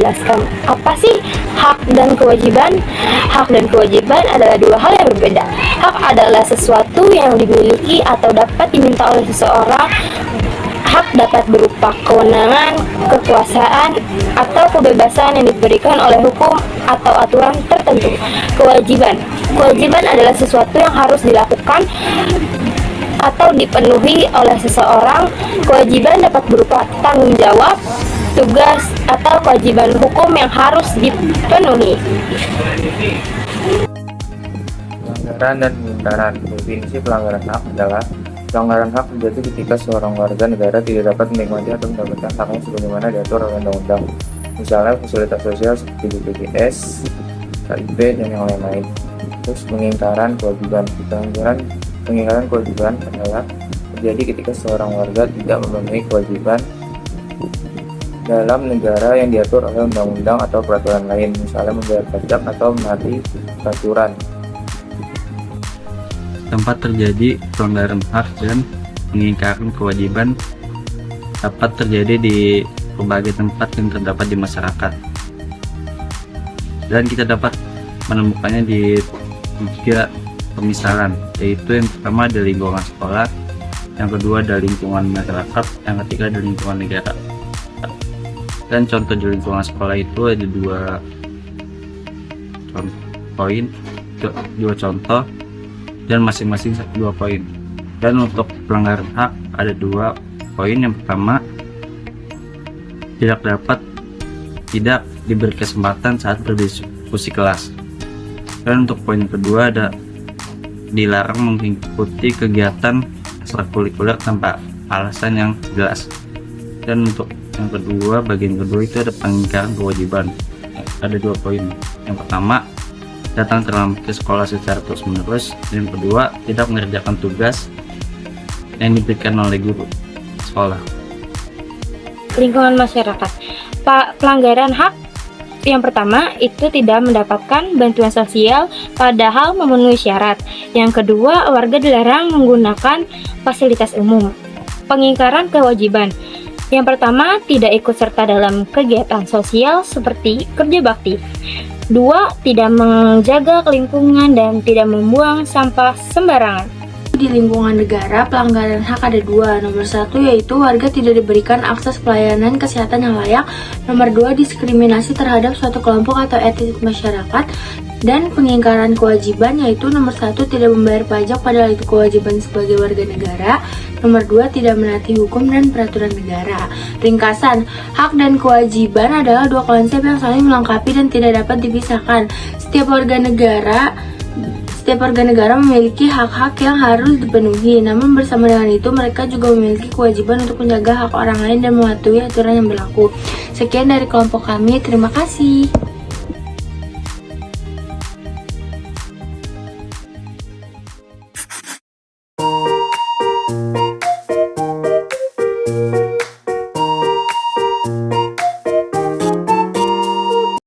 menjelaskan apa sih hak dan kewajiban. Hak dan kewajiban adalah dua hal yang berbeda. Hak adalah sesuatu yang dimiliki atau dapat diminta oleh seseorang. Hak dapat berupa kewenangan, kekuasaan, atau kebebasan yang diberikan oleh hukum atau aturan tertentu. Kewajiban adalah sesuatu yang harus dilakukan atau dipenuhi oleh seseorang. Kewajiban dapat berupa tanggung jawab, tugas, atau kewajiban hukum yang harus dipenuhi. Pelanggaran dan pengingkaran. Definisi pelanggaran hak adalah pelanggaran hak terjadi ketika seorang warga negara tidak dapat menikmati atau mendapatkan haknya sebagaimana diatur oleh undang-undang. Misalnya fasilitas sosial seperti BPJS, KIP, dan yang lain-lain. Terus pengingkaran kewajiban. Pengingkaran kewajiban adalah terjadi ketika seorang warga tidak memenuhi kewajiban dalam negara yang diatur oleh undang-undang atau peraturan lain, misalnya membayar pajak atau menaati peraturan. Tempat terjadi pelanggaran hak dan pengingkaran kewajiban dapat terjadi di berbagai tempat yang terdapat di masyarakat, dan kita dapat menemukannya di 3 pemisalan, yaitu yang pertama dari lingkungan sekolah, yang kedua dari lingkungan masyarakat, yang ketiga dari lingkungan negara. Dan contoh di lingkungan sekolah itu ada dua contoh dan masing-masing 2 poin. Dan untuk pelanggaran hak ada 2 poin. Yang pertama, tidak diberi kesempatan saat berdiskusi kelas. Dan untuk poin kedua ada dilarang mengikuti kegiatan ekstrakurikuler tanpa alasan yang jelas. Dan untuk yang kedua, bagian kedua itu ada pengingkaran kewajiban. Ada 2 poin. Yang pertama, datang terlambat ke sekolah secara terus-menerus. Dan yang kedua, tidak mengerjakan tugas yang diberikan oleh guru sekolah. Lingkungan masyarakat. Pelanggaran hak yang pertama itu tidak mendapatkan bantuan sosial padahal memenuhi syarat. Yang kedua, warga dilarang menggunakan fasilitas umum. Pengingkaran kewajiban. Yang pertama, tidak ikut serta dalam kegiatan sosial seperti kerja bakti. 2. Tidak menjaga lingkungan dan tidak membuang sampah sembarangan. Di lingkungan negara, pelanggaran hak ada 2. Nomor 1 yaitu warga tidak diberikan akses pelayanan kesehatan yang layak. Nomor 2, diskriminasi terhadap suatu kelompok atau etnis masyarakat. Dan pengingkaran kewajiban yaitu nomor 1, tidak membayar pajak padahal itu kewajiban sebagai warga negara. Nomor 2, tidak menaati hukum dan peraturan negara. Ringkasan, hak dan kewajiban adalah 2 konsep yang saling melengkapi dan tidak dapat dipisahkan. Setiap warga negara memiliki hak-hak yang harus dipenuhi, namun bersama dengan itu mereka juga memiliki kewajiban untuk menjaga hak orang lain dan mematuhi aturan yang berlaku. Sekian dari kelompok kami, terima kasih.